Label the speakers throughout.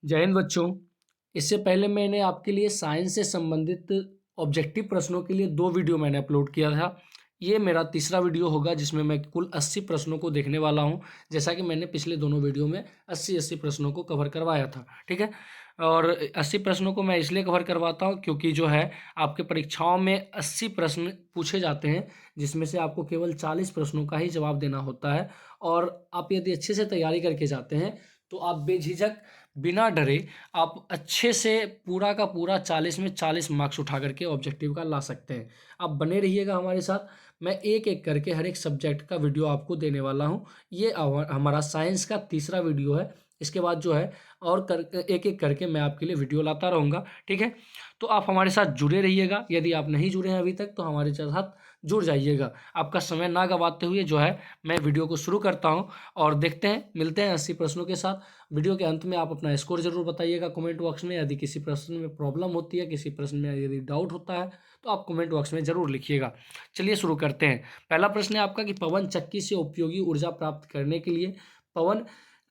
Speaker 1: जय हिंद बच्चों। इससे पहले मैंने आपके लिए साइंस से संबंधित ऑब्जेक्टिव प्रश्नों के लिए 2 वीडियो मैंने अपलोड किया था। ये मेरा तीसरा वीडियो होगा जिसमें मैं कुल 80 प्रश्नों को देखने वाला हूँ। जैसा कि मैंने पिछले दोनों वीडियो में 80-80 प्रश्नों को कवर करवाया था, ठीक है। और 80 प्रश्नों को मैं इसलिए कवर करवाता हूँ क्योंकि जो है आपके परीक्षाओं में 80 प्रश्न पूछे जाते हैं, जिसमें से आपको केवल 40 प्रश्नों का ही जवाब देना होता है। और आप यदि अच्छे से तैयारी करके जाते हैं तो आप बेझिझक, बिना डरे, आप अच्छे से पूरा का पूरा 40 में 40 मार्क्स उठा करके ऑब्जेक्टिव का ला सकते हैं। आप बने रहिएगा हमारे साथ। मैं एक एक करके हर एक सब्जेक्ट का वीडियो आपको देने वाला हूँ। ये हमारा साइंस का तीसरा वीडियो है। इसके बाद जो है और एक एक करके मैं आपके लिए वीडियो लाता रहूँगा, ठीक है। तो आप हमारे साथ जुड़े रहिएगा। यदि आप नहीं जुड़े हैं अभी तक तो हमारे साथ जुड़ जाइएगा। आपका समय ना गंवाते हुए जो है मैं वीडियो को शुरू करता हूँ और देखते हैं, मिलते हैं 80 प्रश्नों के साथ। वीडियो के अंत में आप अपना स्कोर जरूर बताइएगा कमेंट बॉक्स में। यदि किसी प्रश्न में प्रॉब्लम होती है, किसी प्रश्न में यदि डाउट होता है तो आप कमेंट बॉक्स में जरूर लिखिएगा। चलिए शुरू करते हैं। पहला प्रश्न है आपका कि पवन चक्की से उपयोगी ऊर्जा प्राप्त करने के लिए पवन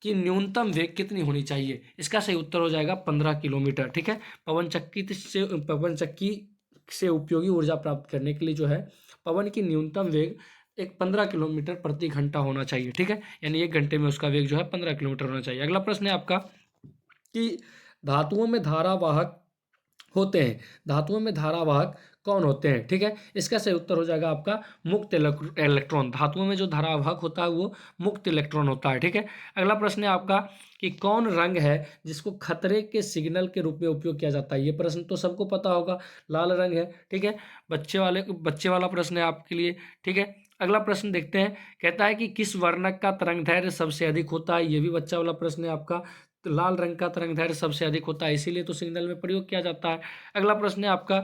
Speaker 1: की न्यूनतम वेग कितनी होनी चाहिए। इसका सही उत्तर हो जाएगा 15 किलोमीटर, ठीक है। पवन चक्की से उपयोगी ऊर्जा प्राप्त करने के लिए जो है पवन की न्यूनतम वेग एक 15 किलोमीटर प्रति घंटा होना चाहिए, ठीक है। यानी 1 घंटे में उसका वेग जो है 15 किलोमीटर होना चाहिए। अगला प्रश्न है आपका कि धातुओं में धारावाहक होते हैं। धातुओं में धारावाहक कौन होते हैं, ठीक है। इसका सही उत्तर हो जाएगा आपका मुक्त इलेक्ट्रॉन। धातुओं में जो धारावाहक होता है वो मुक्त इलेक्ट्रॉन होता है, ठीक है। अगला प्रश्न है आपका कि कौन रंग है जिसको खतरे के सिग्नल के रूप में उपयोग किया जाता है। ये प्रश्न तो सबको पता होगा, लाल रंग है, ठीक है। बच्चे वाला प्रश्न है आपके लिए, ठीक है। अगला प्रश्न देखते हैं। कहता है कि किस वर्णक का तरंगदैर्घ्य सबसे अधिक होता है। ये भी बच्चा वाला प्रश्न है आपका। तो लाल रंग का तरंगदैर्घ्य सबसे अधिक होता है, इसीलिए तो सिग्नल में प्रयोग किया जाता है। अगला प्रश्न है आपका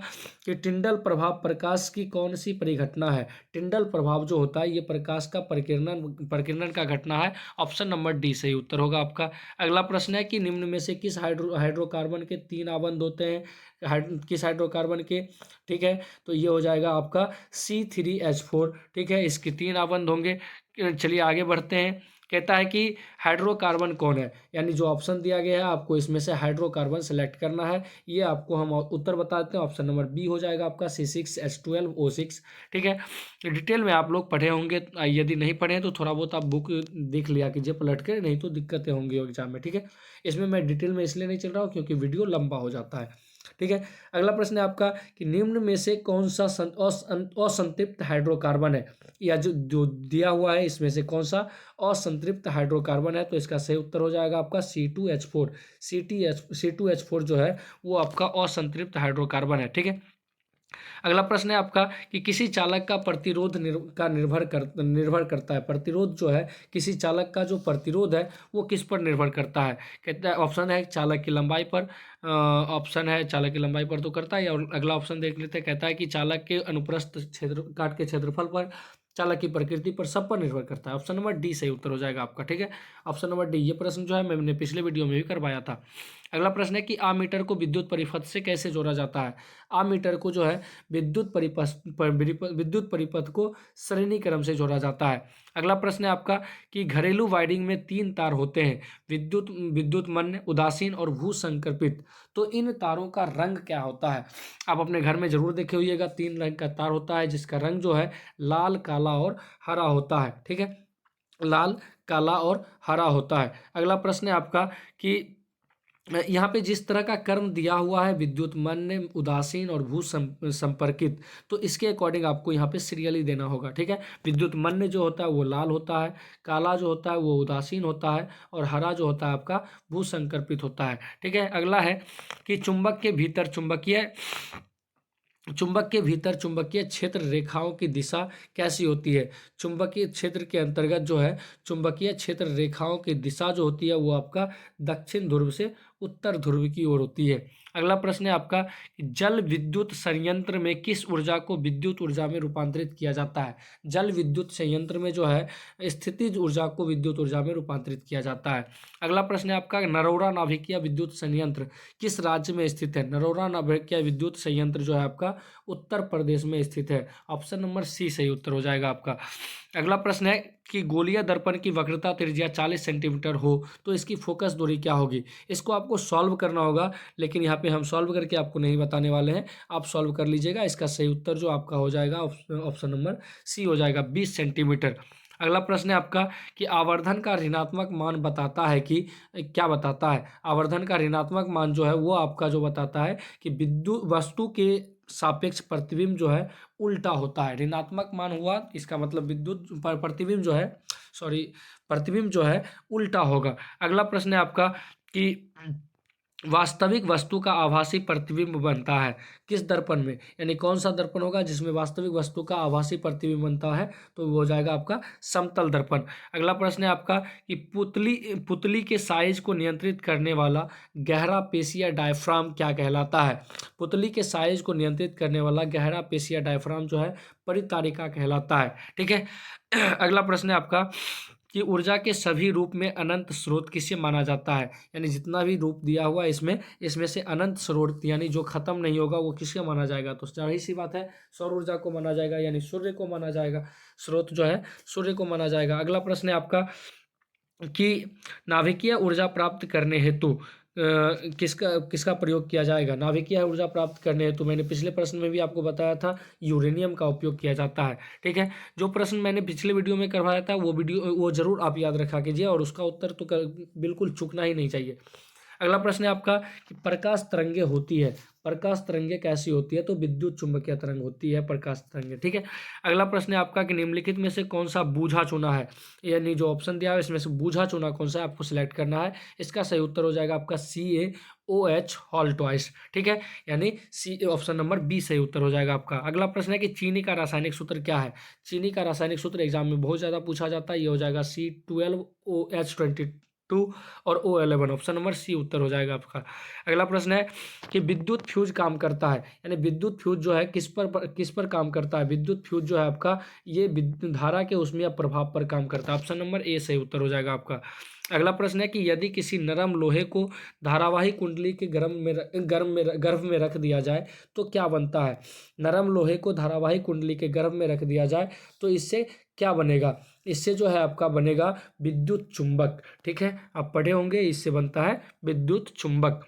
Speaker 1: कि टिंडल प्रभाव प्रकाश की कौन सी परिघटना है। टिंडल प्रभाव जो होता है ये प्रकाश का परिकिरणन का घटना है। ऑप्शन नंबर डी सही उत्तर होगा आपका। अगला प्रश्न है कि निम्न में से किस हाइड्रोकार्बन के 3 आबंध होते हैं। किस हाइड्रोकार्बन के, ठीक है। तो ये हो जाएगा आपका C3H4, ठीक है। इसके 3 आबंध होंगे। चलिए आगे बढ़ते हैं। कहता है कि हाइड्रोकार्बन कौन है, यानी जो ऑप्शन दिया गया है आपको इसमें से हाइड्रोकार्बन सेलेक्ट करना है। ये आपको हम उत्तर बता देते हैं। ऑप्शन नंबर बी हो जाएगा आपका C6H12O6, ठीक है। डिटेल में आप लोग पढ़े होंगे, यदि नहीं पढ़े हैं तो थोड़ा बहुत आप बुक देख लिया कीजिए पलट कर, नहीं तो दिक्कतें होंगी एग्जाम में, ठीक है। इसमें मैं डिटेल में इसलिए नहीं चल रहा हूँ क्योंकि वीडियो लंबा हो जाता है, ठीक है। अगला प्रश्न है आपका कि निम्न में से कौन सा असंतृप्त हाइड्रोकार्बन है, या जो दिया हुआ है इसमें से कौन सा असंतृप्त हाइड्रोकार्बन है। तो इसका सही उत्तर हो जाएगा आपका C2H4। C2H4 जो है वो आपका असंतृप्त हाइड्रोकार्बन है, ठीक है। अगला प्रश्न है आपका कि किसी चालक का प्रतिरोध निर्भर करता है। प्रतिरोध जो है, किसी चालक का जो प्रतिरोध है वो किस पर निर्भर करता है। कहता है ऑप्शन है चालक की लंबाई पर, ऑप्शन है चालक की लंबाई पर तो करता है। और अगला ऑप्शन देख लेते हैं। कहता है कि चालक के अनुप्रस्थ क्षेत्र काट के क्षेत्रफल पर, चालक की प्रकृति पर, सब पर निर्भर करता है। ऑप्शन नंबर डी सही उत्तर हो जाएगा आपका, ठीक है। Option number D. ये प्रश्न जो है मैंने पिछले वीडियो में भी करवाया था। अगला प्रश्न है कि आमीटर को विद्युत परिपथ से कैसे जोड़ा जाता है। आमीटर को जो है विद्युत परिपथ को श्रेणी क्रम से जोड़ा जाता है। अगला प्रश्न है आपका कि घरेलू वायरिंग में 3 तार होते हैं, विद्युतमन्य, उदासीन और भूसंकल्पित। तो इन तारों का रंग क्या होता है। आप अपने घर में जरूर देखे होइएगा, 3 रंग का तार होता है जिसका रंग जो है लाल, काला और हरा होता है, ठीक है। लाल, काला और हरा होता है। अगला प्रश्न है आपका कि यहाँ पे जिस तरह का कर्म दिया हुआ है, विद्युतमन्य, उदासीन और संपर्कित, तो इसके अकॉर्डिंग आपको यहाँ पे सीरियली देना होगा, ठीक है। विद्युतमन्य जो होता है वो लाल होता है, काला जो होता है वो उदासीन होता है और हरा जो होता है आपका भूसंकल्पित होता है, ठीक है। अगला है कि चुंबक के भीतर चुंबकीय क्षेत्र रेखाओं की दिशा कैसी होती है। चुंबकीय क्षेत्र के अंतर्गत जो है चुंबकीय क्षेत्र रेखाओं की दिशा जो होती है वो आपका दक्षिण ध्रुव से उत्तर ध्रुव की ओर होती है। अगला प्रश्न है आपका कि जल विद्युत संयंत्र में किस ऊर्जा को विद्युत ऊर्जा में रूपांतरित किया जाता है। जल विद्युत संयंत्र में जो है स्थितिज ऊर्जा को विद्युत ऊर्जा में रूपांतरित किया जाता है। अगला प्रश्न है आपका नरोरा नाभिकीय विद्युत संयंत्र किस राज्य में स्थित है। नरोरा नाभिकीय विद्युत संयंत्र जो है आपका आपका उत्तर प्रदेश में स्थित है। ऑप्शन नंबर सी सही उत्तर हो जाएगा आपका। अगला प्रश्न है कि गोलीय दर्पण की वक्रता त्रिज्या 40 सेंटीमीटर हो तो इसकी फोकस दूरी क्या होगी। इसको आपको सॉल्व करना होगा, लेकिन यहाँ पे हम सॉल्व करके आपको नहीं बताने वाले हैं, आप सॉल्व कर लीजिएगा। इसका सही उत्तर जो आपका हो जाएगा ऑप्शन नंबर सी हो जाएगा, 20 सेंटीमीटर। अगला प्रश्न है आपका कि आवर्धन का ऋणात्मक मान बताता है कि क्या बताता है। आवर्धन का ऋणात्मक मान जो है वो आपका जो बताता है कि विद्युत वस्तु के सापेक्ष प्रतिबिंब जो है उल्टा होता है। ऋणात्मक मान हुआ, इसका मतलब विद्युत प्रतिबिंब जो है, सॉरी, प्रतिबिंब जो है उल्टा होगा। अगला प्रश्न है आपका कि वास्तविक वस्तु का आभासी प्रतिबिंब बनता है किस दर्पण में, यानी कौन सा दर्पण होगा जिसमें वास्तविक वस्तु का आभासी प्रतिबिंब बनता है, तो वो हो जाएगा आपका समतल दर्पण। अगला प्रश्न है आपका कि पुतली के साइज को नियंत्रित करने वाला गहरा पेशिया डायफ्राम क्या कहलाता है। पुतली के साइज को नियंत्रित करने वाला गहरा पेशिया डायफ्राम जो है परितारिका कहलाता है। ठीक है। अगला प्रश्न है आपका कि ऊर्जा के सभी रूप में अनंत स्रोत किसे माना जाता है, यानी जितना भी रूप दिया हुआ है इसमें से अनंत स्रोत यानी जो खत्म नहीं होगा वो किसके माना जाएगा, तो जाहिर सी बात है सौर ऊर्जा को माना जाएगा, यानी सूर्य को माना जाएगा। स्रोत जो है सूर्य को माना जाएगा। अगला प्रश्न है आपका कि नाभिकीय ऊर्जा प्राप्त करने हेतु किसका किसका प्रयोग किया जाएगा। नाभिकीय ऊर्जा प्राप्त करने हेतु मैंने पिछले प्रश्न में भी आपको बताया था, यूरेनियम का उपयोग किया जाता है। ठीक है। जो प्रश्न मैंने पिछले वीडियो में करवाया था वो जरूर आप याद रखा कीजिए, और उसका उत्तर तो बिल्कुल चूकना ही नहीं चाहिए। अगला प्रश्न है आपका कि प्रकाश तरंगे होती है, प्रकाश तरंगे कैसी होती है, तो विद्युत चुंबकीय तरंग होती है प्रकाश तरंगे। ठीक है। अगला प्रश्न है आपका कि निम्नलिखित में से कौन सा बूझा चुना है, यानी जो ऑप्शन दिया है इसमें से बूझा चुना कौन सा है आपको सिलेक्ट करना है। इसका सही उत्तर हो जाएगा आपका CaOH हॉल ट्वाइस। ठीक है, यानी सी ऑप्शन नंबर बी सही उत्तर हो जाएगा आपका। अगला प्रश्न है कि चीनी का रासायनिक सूत्र क्या है। चीनी का रासायनिक सूत्र एग्जाम में बहुत ज़्यादा पूछा जाता है, ये हो जाएगा C12OH22 और O11, ऑप्शन नंबर सी उत्तर हो जाएगा आपका। अगला प्रश्न है कि विद्युत फ्यूज काम करता है, यानी विद्युत फ्यूज जो है किस पर काम करता है। विद्युत फ्यूज जो है आपका ये विद्युत धारा के ऊष्मीय प्रभाव पर काम करता है, ऑप्शन नंबर ए सही उत्तर हो जाएगा आपका। अगला प्रश्न है कि यदि किसी नरम लोहे को धारावाही कुंडली के गर्भ में रख दिया जाए तो क्या बनता है। नरम लोहे को धारावाही कुंडली के गर्भ में रख दिया जाए तो इससे क्या बनेगा, इससे जो है आपका बनेगा विद्युत चुंबक। ठीक है, आप पढ़े होंगे, इससे बनता है विद्युत चुंबक।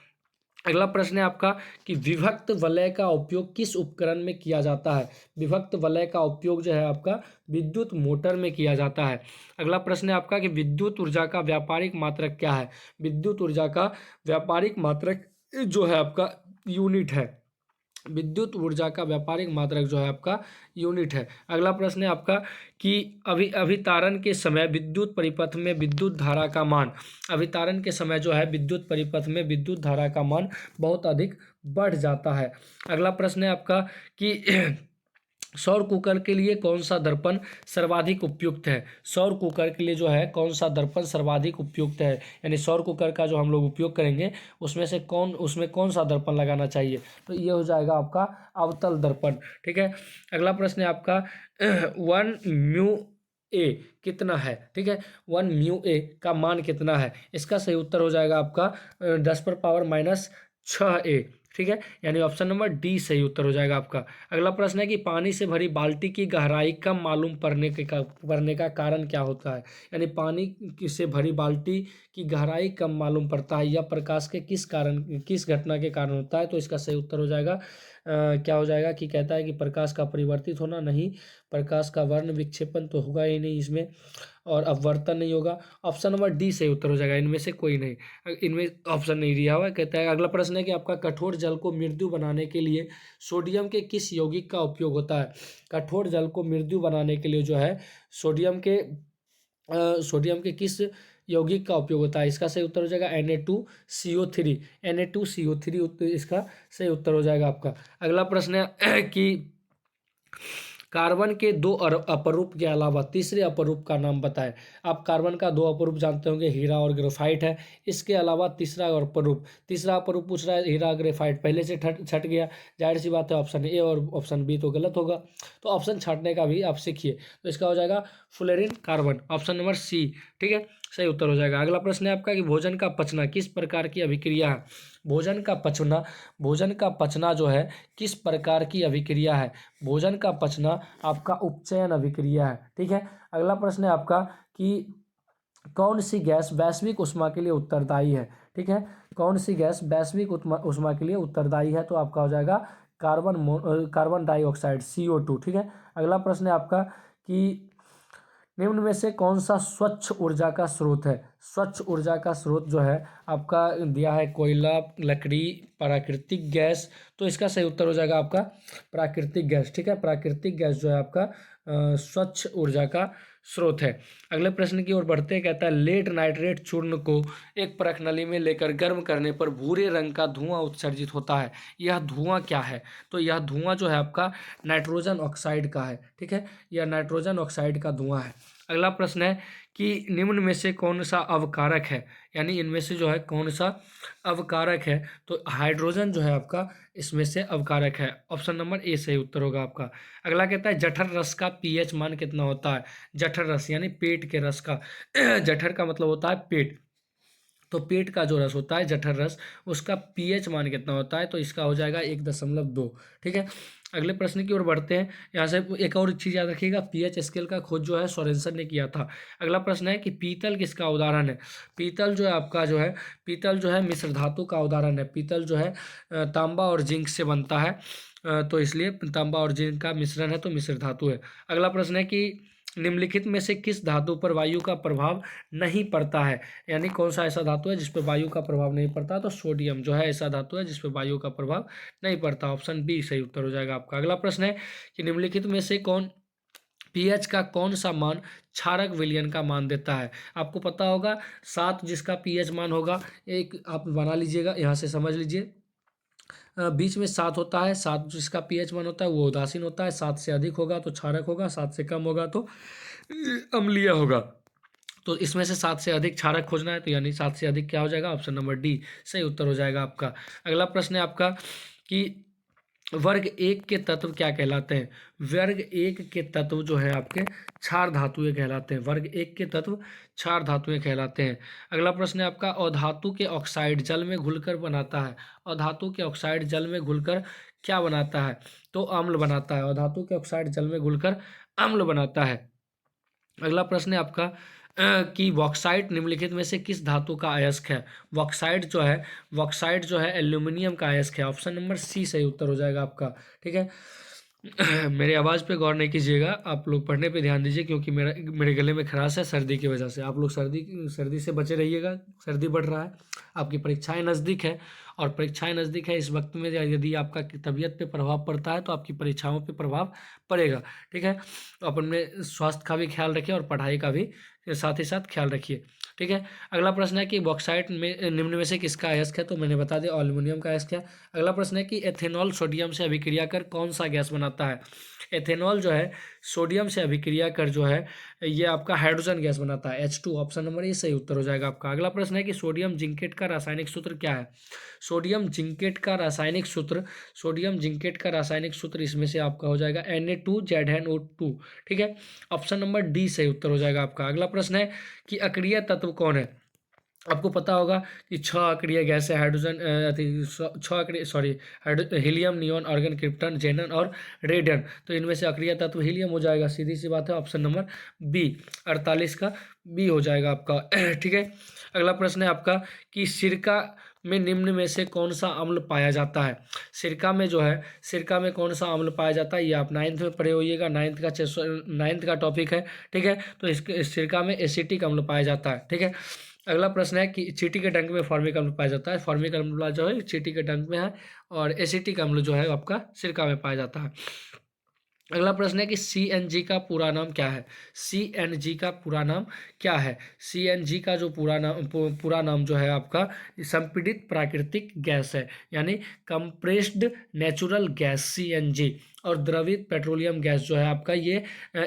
Speaker 1: अगला प्रश्न है आपका कि विभक्त वलय का उपयोग किस उपकरण में किया जाता है। विभक्त वलय का उपयोग जो है आपका विद्युत मोटर में किया जाता है। अगला प्रश्न है आपका कि विद्युत ऊर्जा का व्यापारिक मात्रक क्या है। विद्युत ऊर्जा का व्यापारिक मात्रक जो है आपका यूनिट है। विद्युत ऊर्जा का व्यापारिक मात्रक जो है आपका यूनिट है। अगला प्रश्न है आपका कि अभितारण के समय विद्युत परिपथ में विद्युत धारा का मान, अभितारण के समय जो है विद्युत परिपथ में विद्युत धारा का मान बहुत अधिक बढ़ जाता है। अगला प्रश्न है आपका कि सौर कुकर के लिए कौन सा दर्पण सर्वाधिक उपयुक्त है। सौर कुकर के लिए जो है कौन सा दर्पण सर्वाधिक उपयुक्त है, यानी सौर कुकर का जो हम लोग उपयोग करेंगे उसमें कौन सा दर्पण लगाना चाहिए, तो ये हो जाएगा आपका अवतल दर्पण। ठीक है। अगला प्रश्न है आपका 1 μA कितना है। ठीक है, 1 μA का मान कितना है। इसका सही उत्तर हो जाएगा आपका 10⁻⁻⁶A। ठीक है, यानी ऑप्शन नंबर डी सही उत्तर हो जाएगा आपका। अगला प्रश्न है कि पानी से भरी बाल्टी की गहराई कम मालूम पड़ने का कारण क्या होता है। यानी पानी से भरी बाल्टी की गहराई कम मालूम पड़ता है या प्रकाश के किस घटना के कारण होता है, तो इसका सही उत्तर हो जाएगा क्या हो जाएगा कि कहता है कि प्रकाश का परिवर्तित होना, नहीं, प्रकाश का वर्ण विक्षेपण तो होगा ही नहीं इसमें, और अपवर्तन नहीं होगा। ऑप्शन नंबर डी सही उत्तर हो जाएगा, इनमें से कोई नहीं, इनमें ऑप्शन नहीं दिया हुआ है। कहता है अगला प्रश्न है कि आपका कठोर जल को मृदु बनाने के लिए सोडियम के किस यौगिक का उपयोग होता है। कठोर जल को मृदु बनाने के लिए जो है सोडियम के किस यौगिक का उपयोग होता है। इसका सही उत्तर हो जाएगा Na2CO3। Na2CO3 इसका सही उत्तर हो जाएगा आपका। अगला प्रश्न है कि कार्बन के 2 अपरूप के अलावा तीसरे अपरूप का नाम बताएं। आप कार्बन का 2 अपरूप जानते होंगे, हीरा और ग्रेफाइट है। इसके अलावा तीसरा अपरूप पूछ रहा है, हीरा ग्रेफाइट पहले से छट गया, जाहिर सी बात है ऑप्शन ए और ऑप्शन बी तो गलत होगा, तो ऑप्शन छाटने का भी आप सीखिए। तो इसका हो जाएगा fluorine carbon, option number C. ठीक है, सही उत्तर हो जाएगा। अगला प्रश्न है आपका कि भोजन का पचना किस प्रकार की अभिक्रिया है। भोजन का पचना जो है किस प्रकार की अभिक्रिया है। भोजन का पचना आपका उपचयन अभिक्रिया है। ठीक है। अगला प्रश्न है आपका कि कौन सी गैस वैश्विक उष्मा के लिए उत्तरदायी है। ठीक है। कौन सी गैस वैश्विक उष्मा के लिए उत्तरदायी है, तो आपका हो जाएगा कार्बन डाइऑक्साइड CO2। ठीक है। अगला प्रश्न है आपका कि निम्न में से कौन सा स्वच्छ ऊर्जा का स्रोत है। स्वच्छ ऊर्जा का स्रोत जो है आपका दिया है कोयला, लकड़ी, प्राकृतिक गैस। तो इसका सही उत्तर हो जाएगा आपका प्राकृतिक गैस। ठीक है। प्राकृतिक गैस जो है आपका स्वच्छ ऊर्जा का स्रोत है। अगले प्रश्न की ओर बढ़ते हैं। कहता है लेड नाइट्रेट चूर्ण को एक परख नली में लेकर गर्म करने पर भूरे रंग का धुआं उत्सर्जित होता है। यह धुआं क्या है। तो यह धुआं जो है आपका नाइट्रोजन ऑक्साइड का है। ठीक है। यह नाइट्रोजन ऑक्साइड का धुआं है। अगला प्रश्न है कि निम्न में से कौन सा अवकारक है, यानी इनमें से जो है कौन सा अवकारक है। तो हाइड्रोजन जो है आपका इसमें से अवकारक है। ऑप्शन नंबर ए सही उत्तर होगा आपका। अगला कहता है जठर रस का pH मान कितना होता है। जठर रस यानी पेट के रस का जठर का मतलब होता है पेट, तो पेट का जो रस होता है जठर रस, उसका pH मान कितना होता है। तो इसका हो जाएगा 1.2। ठीक है। अगले प्रश्न की ओर बढ़ते हैं। यहाँ से एक और चीज़ याद रखिएगा, pH स्केल का खोज जो है सोरेनसन ने किया था। अगला प्रश्न है कि पीतल किसका उदाहरण है। पीतल जो है आपका जो है पीतल जो है मिश्र धातु का उदाहरण है। पीतल जो है तांबा और जिंक से बनता है, तो इसलिए तांबा और जिंक का मिश्रण है, तो मिश्र धातु है। अगला प्रश्न है कि निम्नलिखित में से किस धातु पर वायु का प्रभाव नहीं पड़ता है, यानी कौन सा ऐसा धातु है जिस पर वायु का प्रभाव नहीं पड़ता। तो सोडियम जो है ऐसा धातु है जिस पर वायु का प्रभाव नहीं पड़ता। ऑप्शन बी सही उत्तर हो जाएगा आपका। अगला प्रश्न है कि निम्नलिखित में से कौन pH का कौन सा मान क्षारक विलयन का मान देता है। आपको पता होगा 7 जिसका pH मान होगा, एक आप बना लीजिएगा, यहाँ से समझ लीजिए। बीच में 7 होता है, 7 जिसका pH मान होता है वो उदासीन होता है। 7 से अधिक होगा तो क्षारक होगा, 7 से कम होगा तो अम्लीय होगा। तो इसमें से 7 से अधिक क्षारक खोजना है, तो यानी 7 से अधिक क्या हो जाएगा। ऑप्शन नंबर डी सही उत्तर हो जाएगा आपका। अगला प्रश्न है आपका कि वर्ग 1 के तत्व क्या कहलाते हैं। वर्ग 1 के तत्व जो है आपके क्षार धातुएं कहलाते हैं। वर्ग 1 के तत्व क्षार धातुएं कहलाते हैं। अगला प्रश्न है आपका अधातु के ऑक्साइड जल में घुलकर बनाता है। अधातु के ऑक्साइड जल में घुलकर क्या बनाता है, तो अम्ल बनाता है। अधातु के ऑक्साइड जल में घुलकर अम्ल बनाता है। अगला प्रश्न है आपका कि बॉक्साइट निम्नलिखित में से किस धातु का अयस्क है। बॉक्साइट जो है एल्यूमिनियम का अयस्क है। ऑप्शन नंबर सी सही उत्तर हो जाएगा आपका। ठीक है। मेरी आवाज़ पे गौर नहीं कीजिएगा, आप लोग पढ़ने पे ध्यान दीजिए, क्योंकि मेरे गले में खराश है सर्दी की वजह से। आप लोग सर्दी से बचे रहिएगा, सर्दी बढ़ रहा है। आपकी परीक्षाएं नज़दीक है, और परीक्षाएं नज़दीक है इस वक्त में यदि आपका तबीयत पे प्रभाव पड़ता है तो आपकी परीक्षाओं पे प्रभाव पड़ेगा। ठीक है। तो आप अपने स्वास्थ्य का भी ख्याल रखिए और पढ़ाई का भी साथ ही साथ ख्याल रखिए। ठीक है। अगला प्रश्न है कि बॉक्साइट में निम्न में से किसका अयस्क है, तो मैंने बता दिया एल्युमिनियम का अयस्क है। अगला प्रश्न है कि एथेनॉल सोडियम से अभिक्रिया कर कौन सा गैस बनाता है। एथेनॉल जो है सोडियम से अभिक्रिया कर जो है ये आपका हाइड्रोजन गैस बनाता है, H2। ऑप्शन नंबर ए सही उत्तर हो जाएगा आपका। अगला प्रश्न है कि सोडियम जिंकेट का रासायनिक सूत्र क्या है। सोडियम जिंकेट का रासायनिक सूत्र इसमें से आपका हो जाएगा Na2ZnO2। ठीक है। ऑप्शन नंबर डी सही उत्तर हो जाएगा आपका। अगला प्रश्न है कि अक्रिय तत्व कौन है। आपको पता होगा कि 6 अक्रिय गैस है, हीलियम, नियॉन, आर्गन, क्रिप्टन, जेनन और रेडियन। तो इनमें से अक्रिय तत्व हीलियम हो जाएगा, सीधी सी बात है। ऑप्शन नंबर बी 48 का बी हो जाएगा आपका। ठीक है। अगला प्रश्न है आपका कि सिरका में निम्न में से कौन सा अम्ल पाया जाता है। सिरका में कौन सा अम्ल पाया जाता है, ये आप 9th में पढ़े होइएगा। 9th का टॉपिक है। ठीक है। तो इस सिरका में एसिटिक अम्ल पाया जाता है। ठीक है। अगला प्रश्न है कि चींटी के डंक में फॉर्मिक अम्ल पाया जाता है। फॉर्मिक अम्ल जो है चींटी के डंक में है, और एसिटिक अम्ल जो है आपका सिरका में पाया जाता है। अगला प्रश्न है कि CNG का पूरा नाम क्या है। CNG का पूरा नाम क्या है। CNG का जो पूरा नाम जो है आपका संपीड़ित प्राकृतिक गैस है, यानी कंप्रेस्ड नेचुरल गैस CNG। और द्रवित पेट्रोलियम गैस जो है आपका ये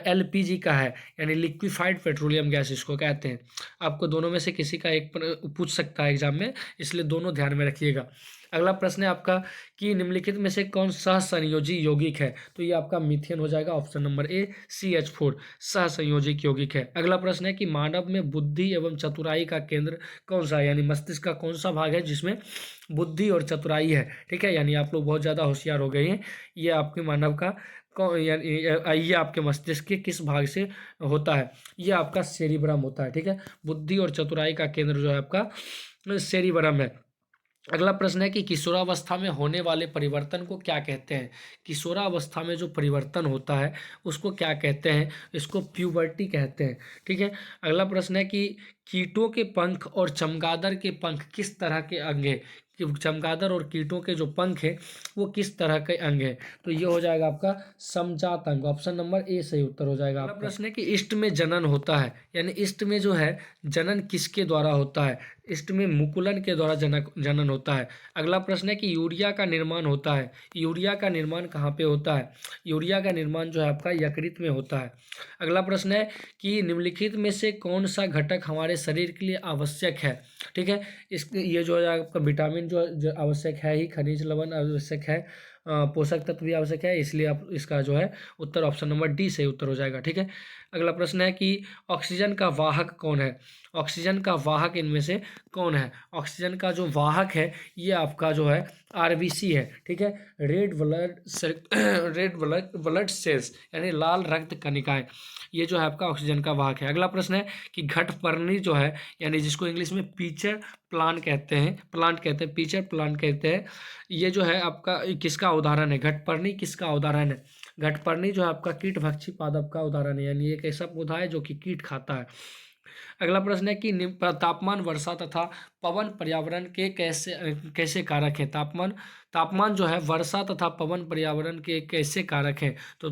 Speaker 1: LPG का है, यानी लिक्विफाइड पेट्रोलियम गैस इसको कहते हैं। आपको दोनों में से किसी का एक पूछ सकता है एग्जाम में, इसलिए दोनों ध्यान में रखिएगा। अगला प्रश्न है आपका कि निम्नलिखित में से कौन सहसंयोजी यौगिक है? तो ये आपका मीथेन हो जाएगा, ऑप्शन नंबर ए CH4 सहसंयोजिक यौगिक है। अगला प्रश्न है कि मानव में बुद्धि एवं चतुराई का केंद्र कौन सा है, यानी मस्तिष्क का कौन सा भाग है जिसमें बुद्धि और चतुराई है? ठीक है, यानी आप लोग बहुत ज़्यादा होशियार हो गए हैं। ये आपके मानव का ये आपके मस्तिष्क के किस भाग से होता है? ये आपका सेरिब्रम होता है। ठीक है, बुद्धि और चतुराई का केंद्र जो है आपका सेरिब्रम है। अगला प्रश्न है कि किशोरावस्था में होने वाले परिवर्तन को क्या कहते हैं? किशोरावस्था में जो परिवर्तन होता है उसको क्या कहते हैं? इसको प्यूबर्टी कहते हैं। ठीक है, अगला प्रश्न है कि कीटों के पंख और चमगादड़ के पंख किस तरह के अंग हैं? कि चमगादड़ और कीटों के जो पंख हैं वो किस तरह के अंग हैं? तो ये हो जाएगा आपका समजात अंग, ऑप्शन नंबर ए सही उत्तर हो जाएगा। अगला प्रश्न है कि इष्ट में जनन होता है, यानी इष्ट में जो है जनन किसके द्वारा होता है? इष्ट में मुकुलन के द्वारा जनन होता है। अगला प्रश्न है कि यूरिया का निर्माण होता है, यूरिया का निर्माण कहाँ पे होता है? यूरिया का निर्माण जो है आपका यकृत में होता है। अगला प्रश्न है कि निम्नलिखित में से कौन सा घटक हमारे शरीर के लिए आवश्यक है? ठीक है, ये जो है आपका विटामिन जो आवश्यक है ही, खनिज लवण आवश्यक है, पोषक तत्व भी आवश्यक है, इसलिए आप इसका जो है उत्तर ऑप्शन नंबर डी से उत्तर हो जाएगा। ठीक है, अगला प्रश्न है कि ऑक्सीजन का वाहक कौन है? ऑक्सीजन का वाहक इनमें से कौन है? ऑक्सीजन का जो वाहक है ये आपका जो है RBC है। ठीक है, रेड ब्लड सेल्स, यानी लाल रक्त कणिकाएं, ये जो है आपका ऑक्सीजन का वाहक है। अगला प्रश्न है कि घटपर्णी जो है, यानी जिसको इंग्लिश में पीचर प्लांट कहते हैं, पीचर प्लांट कहते हैं, ये जो है आपका किसका उदाहरण है? घटपर्णी किसका उदाहरण है? घटपर्णी जो है आपका कीटभक्षी पादप का उदाहरण है, यानी एक ऐसा पौधा है जो कि कीट खाता है। अगला प्रश्न है कि तापमान, वर्षा तथा पवन पर्यावरण के कैसे कैसे कारक है? तापमान जो है वर्षा तथा पवन पर्यावरण के कैसे कारक हैं? तो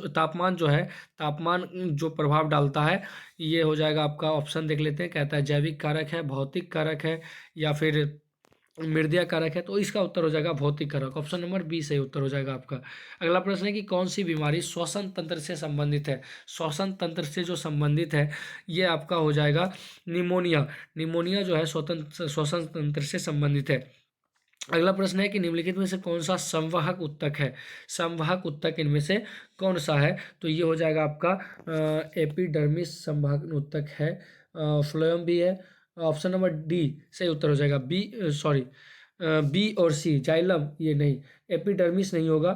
Speaker 1: तापमान जो है, तापमान जो प्रभाव डालता है ये हो जाएगा आपका, ऑप्शन देख लेते हैं। कहता है जैविक कारक है, भौतिक कारक है, या फिर मृदीय कारक है। तो इसका उत्तर हो जाएगा भौतिक कारक, ऑप्शन नंबर बी सही उत्तर हो जाएगा आपका। अगला प्रश्न है कि कौन सी बीमारी श्वसन तंत्र से संबंधित है? श्वसन तंत्र से जो संबंधित है ये आपका हो जाएगा निमोनिया। निमोनिया जो है श्वसन तंत्र से संबंधित है। अगला प्रश्न है कि निम्नलिखित में से कौन सा संवाहक उत्तक है? संवाहक उत्तक इनमें से कौन सा है? तो ये हो जाएगा आपका एपिडर्मिस संवाहक उत्तक है, फ्लोएम भी है, ऑप्शन नंबर डी सही उत्तर हो जाएगा। बी और सी, जाइलम ये नहीं, एपिडर्मिस नहीं होगा,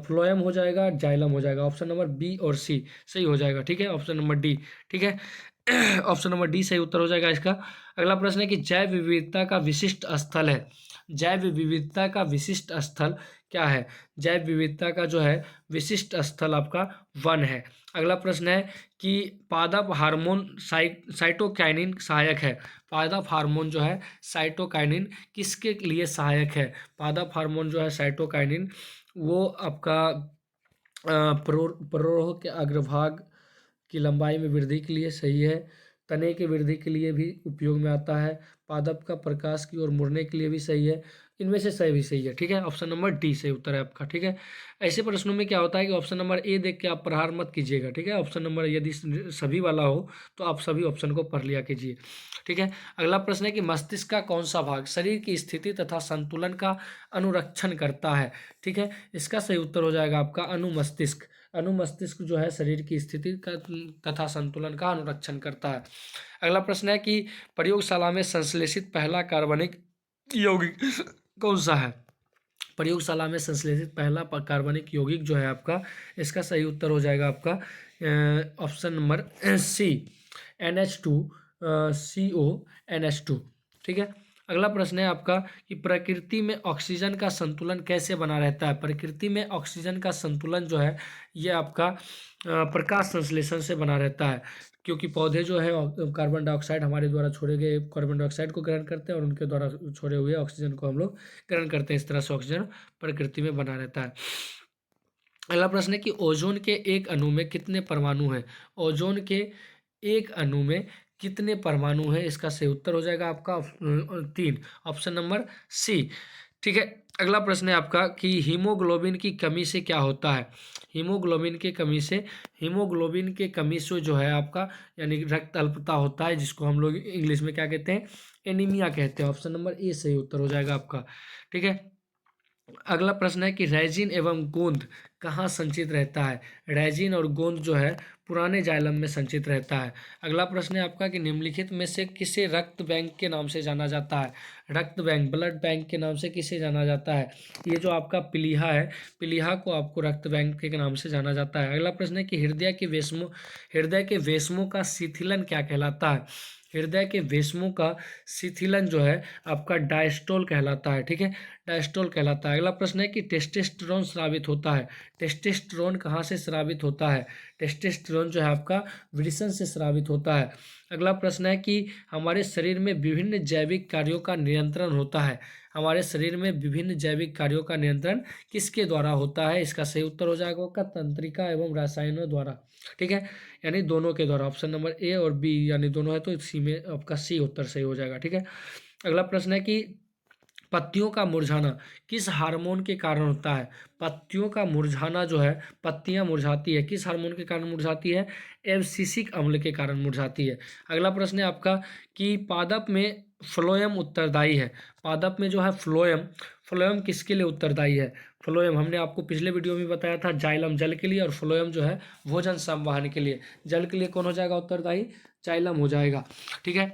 Speaker 1: फ्लोएम हो जाएगा, जाइलम हो जाएगा, ऑप्शन नंबर बी और सी सही हो जाएगा। ठीक है, ऑप्शन नंबर डी। ठीक है, ऑप्शन नंबर डी सही उत्तर हो जाएगा इसका। अगला प्रश्न है कि जैव विविधता का विशिष्ट स्थल है, जैव विविधता का विशिष्ट स्थल क्या है? जैव विविधता का जो है विशिष्ट स्थल आपका वन है। अगला प्रश्न है कि पादप हार्मोन साइटोकाइनिन सहायक है। पादप हार्मोन जो है साइटोकाइनिन किसके लिए सहायक है? पादप हार्मोन जो है साइटोकाइनिन वो आपका प्ररोह के अग्रभाग की लंबाई में वृद्धि के लिए सही है, तने की वृद्धि के लिए भी उपयोग में आता है, पादप का प्रकाश की ओर मुड़ने के लिए भी सही है, इनमें से सही भी सही है। ठीक है, ऑप्शन नंबर डी सही उत्तर है आपका। ठीक है, ऐसे प्रश्नों में क्या होता है कि ऑप्शन नंबर ए देख के आप प्रहार मत कीजिएगा। ठीक है, ऑप्शन नंबर यदि सभी वाला हो तो आप सभी ऑप्शन को पढ़ लिया कीजिए। ठीक है, अगला प्रश्न है कि मस्तिष्क का कौन सा भाग शरीर की स्थिति तथा संतुलन का अनुरक्षण करता है? ठीक है, इसका सही उत्तर हो जाएगा आपका अनुमस्तिष्क। अनुमस्तिष्क जो है शरीर की स्थिति का तथा संतुलन का अनुरक्षण करता है। अगला प्रश्न है कि प्रयोगशाला में संश्लेषित पहला कार्बनिक यौगिक कौन सा है? प्रयोगशाला में संश्लेषित पहला कार्बनिक यौगिक जो है आपका, इसका सही उत्तर हो जाएगा आपका ऑप्शन नंबर सी, NH2CO, ठीक है। अगला प्रश्न है आपका कि प्रकृति में ऑक्सीजन का संतुलन कैसे बना रहता है? प्रकृति में ऑक्सीजन का संतुलन जो है ये आपका प्रकाश संश्लेषण से बना रहता है, क्योंकि पौधे जो है कार्बन डाइऑक्साइड हमारे द्वारा छोड़े गए कार्बन डाइऑक्साइड को ग्रहण करते हैं और उनके द्वारा छोड़े हुए ऑक्सीजन को हम लोग ग्रहण करते हैं। इस तरह से ऑक्सीजन प्रकृति में बना रहता है। अगला प्रश्न है कि ओजोन के एक अणु में कितने परमाणु हैं? ओजोन के एक अणु में कितने परमाणु हैं? इसका सही उत्तर हो जाएगा आपका 3, ऑप्शन नंबर सी ठीक है। अगला प्रश्न है आपका कि हीमोग्लोबिन की कमी से क्या होता है। हीमोग्लोबिन की कमी से, हीमोग्लोबिन के कमी से जो है आपका यानी रक्त अल्पता होता है, जिसको हम लोग इंग्लिश में क्या कहते हैं, एनीमिया कहते हैं। ऑप्शन नंबर ए सही उत्तर हो जाएगा आपका। ठीक है। अगला प्रश्न है कि रेजिन एवं गोंद कहाँ संचित रहता है। रेजिन और गोंद जो है पुराने जाइलम में संचित रहता है। अगला प्रश्न है आपका कि निम्नलिखित में से किसे रक्त बैंक के नाम से जाना जाता है। रक्त बैंक, ब्लड बैंक के नाम से किसे जाना जाता है। ये जो आपका प्लीहा है, प्लीहा को आपको रक्त बैंक के नाम से जाना जाता है। अगला प्रश्न है कि हृदय के वेस्मों का शिथिलन क्या कहलाता है। हृदय के वेस्मों का शिथिलन जो है आपका डायस्टोल कहलाता है। ठीक है, डायस्टोल कहलाता है। अगला प्रश्न है कि टेस्टोस्टेरोन स्रावित होता है। टेस्टोस्टेरोन कहाँ से स्रावित होता है। टेस्टोस्टेरोन जो है आपका वृषण से स्रावित होता है। अगला प्रश्न है कि हमारे शरीर में विभिन्न जैविक कार्यों का नियंत्रण होता है। हमारे शरीर में विभिन्न जैविक कार्यों का नियंत्रण किसके द्वारा होता है। इसका सही उत्तर हो जाएगा आपका तंत्रिका एवं रसायनों द्वारा। ठीक है, यानी दोनों के द्वारा। ऑप्शन नंबर ए और बी यानी दोनों है, तो सी में आपका सी उत्तर सही हो जाएगा। ठीक है। अगला प्रश्न है कि पत्तियों का मुरझाना किस हार्मोन के कारण होता है। पत्तियों का मुरझाना जो है, पत्तियां मुरझाती है, किस हार्मोन के कारण मुरझाती है। एब्सिसिक अम्ल के कारण मुरझाती है। अगला प्रश्न है आपका कि पादप में फ्लोएम उत्तरदायी है। पादप में जो है फ्लोएम किसके लिए उत्तरदायी है। फ्लोएम हमने आपको पिछले वीडियो में बताया था, जाइलम जल के लिए और फ्लोएम जो है भोजन संवहन के लिए। जल के लिए कौन हो जाएगा उत्तरदायी, जाइलम हो जाएगा। ठीक है,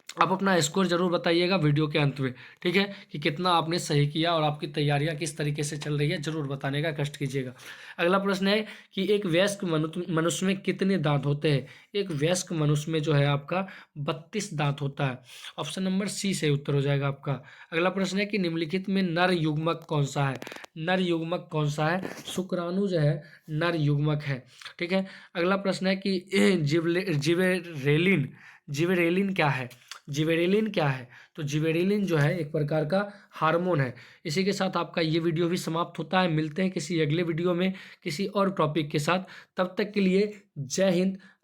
Speaker 1: आप अपना स्कोर जरूर बताइएगा वीडियो के अंत में। ठीक है, कि कितना आपने सही किया और आपकी तैयारियां किस तरीके से चल रही है, जरूर बताने का कष्ट कीजिएगा। अगला प्रश्न है कि एक वयस्क मनुष्य में कितने दांत होते हैं। एक वयस्क मनुष्य में जो है आपका 32 दांत होता है। ऑप्शन नंबर सी से उत्तर हो जाएगा आपका। अगला प्रश्न है कि निम्नलिखित में नर युग्मक कौन सा है। नर युग्मक कौन सा है। शुक्राणु जो है नर युग्मक है। ठीक है। अगला प्रश्न है कि जिबरेलिन क्या है। जिबरेलिन क्या है, तो जिबरेलिन जो है एक प्रकार का हार्मोन है। इसी के साथ आपका ये वीडियो भी समाप्त होता है। मिलते हैं किसी अगले वीडियो में किसी और टॉपिक के साथ। तब तक के लिए जय हिंद,